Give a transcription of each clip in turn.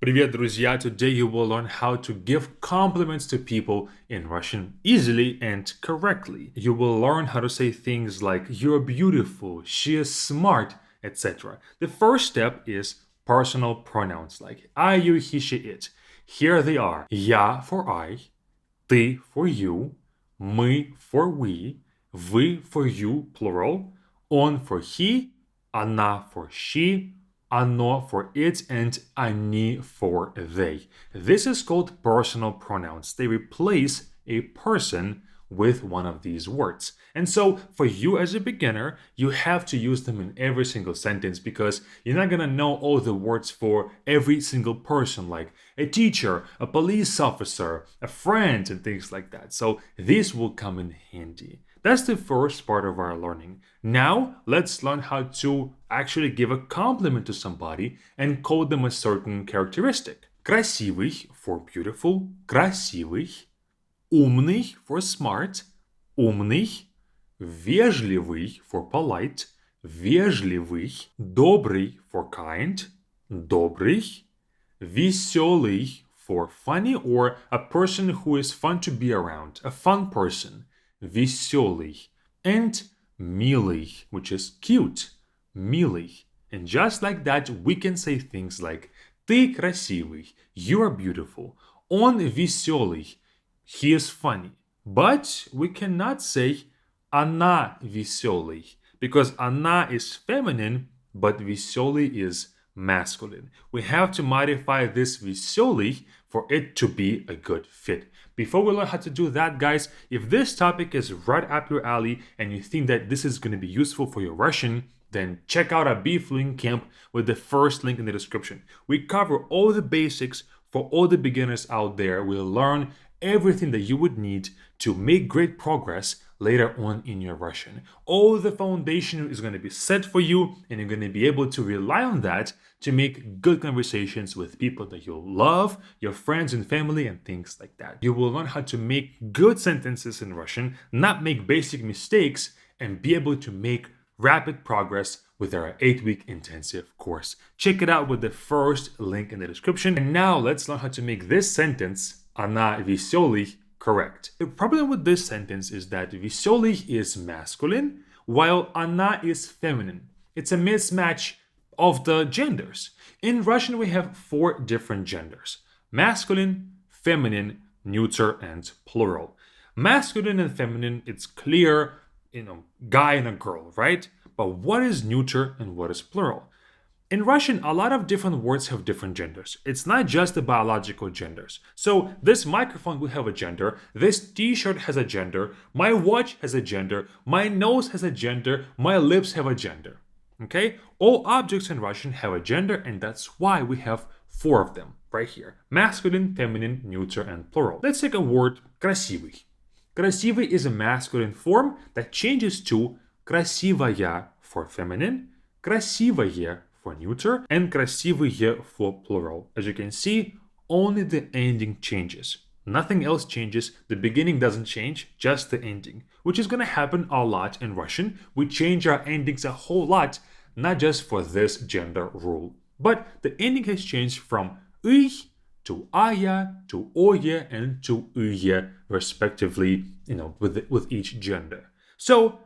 Привет, друзья! Today you will learn how to give compliments to people in Russian easily and correctly. You will learn how to say things like you're beautiful, she is smart, etc. The first step is personal pronouns like I, you, he, she, it. Here they are. Я for I, ты for you, мы for we, вы for you plural, он for he, она for she, оно for it, and они for they. This is called personal pronouns. They replace a person with one of these words. And so for you as a beginner, you have to use them in every single sentence because you're not going to know all the words for every single person, like a teacher, a police officer, a friend, and things like that. So this will come in handy. That's the first part of our learning. Now, let's learn how to actually give a compliment to somebody and call them a certain characteristic. Красивый for beautiful, красивый. Умный for smart, умный. Вежливый for polite, вежливый. Добрый for kind, добрый. Веселый for funny or a person who is fun to be around, a fun person. Веселый. And милый, which is cute. Милый. And just like that, we can say things like ты красивый, you are beautiful. Он веселый, he is funny. But we cannot say она веселый because она is feminine, but веселый is masculine. We have to modify this веселый for it to be a good fit. Before we learn how to do that, guys, if this topic is right up your alley and you think that this is going to be useful for your Russian, then check out our BFluent camp with the first link in the description. We cover all the basics for all the beginners out there. We'll learn everything that you would need to make great progress later on in your Russian. All the foundation is going to be set for you, and you're going to be able to rely on that to make good conversations with people that you love, your friends and family, and things like that. You will learn how to make good sentences in Russian, not make basic mistakes, and be able to make rapid progress with our 8-week intensive course. Check it out with the first link in the description. And now let's learn how to make this sentence она веселый correct. The problem with this sentence is that веселый is masculine while она is feminine. It's a mismatch of the genders. In Russian, we have 4 different genders: masculine, feminine, neuter, and plural. Masculine and feminine, it's clear, guy and a girl, right? But what is neuter and what is plural? In Russian, a lot of different words have different genders. It's not just the biological genders. So this microphone will have a gender, this t-shirt has a gender, my watch has a gender, my nose has a gender, my lips have a gender. Okay? All objects in Russian have a gender, and that's why we have 4 of them right here: masculine, feminine, neuter, and plural. Let's take a word красивый. Красивый is a masculine form that changes to красивая for feminine, красивое for neuter, and красивые for plural. As you can see, only the ending changes. Nothing else changes. The beginning doesn't change, just the ending, which is going to happen a lot in Russian. We change our endings a whole lot, not just for this gender rule. But the ending has changed from y to aya to oye and to uye, respectively, with each gender. So,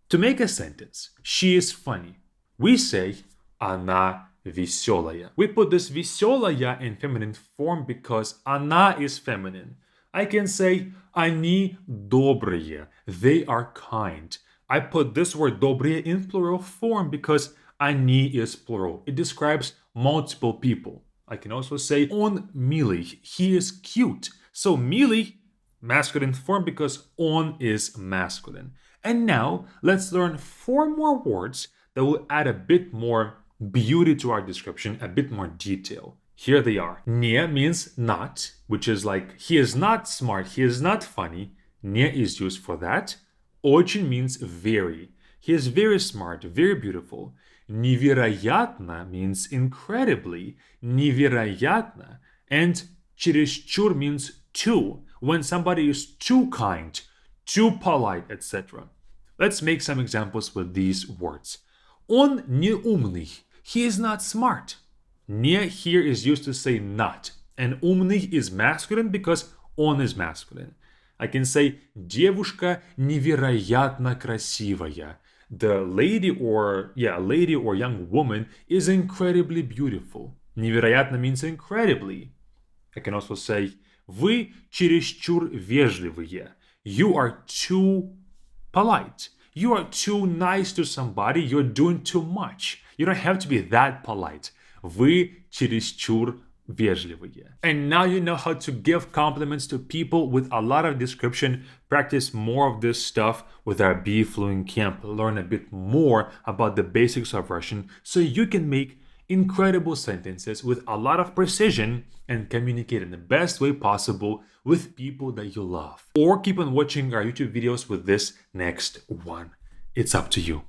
to make a sentence, she is funny, we say она веселая. We put this веселая in feminine form because она is feminine. I can say они добрые, they are kind. I put this word добрые in plural form because они is plural. It describes multiple people. I can also say он милый, he is cute. So милый, masculine form because on is masculine. And now let's learn 4 more words that will add a bit more beauty to our description, a bit more detail. Here they are. Не means not, which is like he is not smart, he is not funny. Не is used for that. Очень means very. He is very smart, very beautiful. Невероятно means incredibly. Невероятно. And чересчур means too, when somebody is too kind, too polite, etc. Let's make some examples with these words. Он не умный. He is not smart. Не here is used to say not. And умный is masculine because он is masculine. I can say девушка невероятно красивая. The lady or young woman is incredibly beautiful. Невероятно means incredibly. I can also say вы чересчур вежливые. You are too polite. You are too nice to somebody. You're doing too much. You don't have to be that polite. Вы чересчур вежливые. And now you know how to give compliments to people with a lot of description. Practice more of this stuff with our Be Fluent Camp. Learn a bit more about the basics of Russian so you can make incredible sentences with a lot of precision and communicate in the best way possible with people that you love. Or keep on watching our YouTube videos with this next one. It's up to you.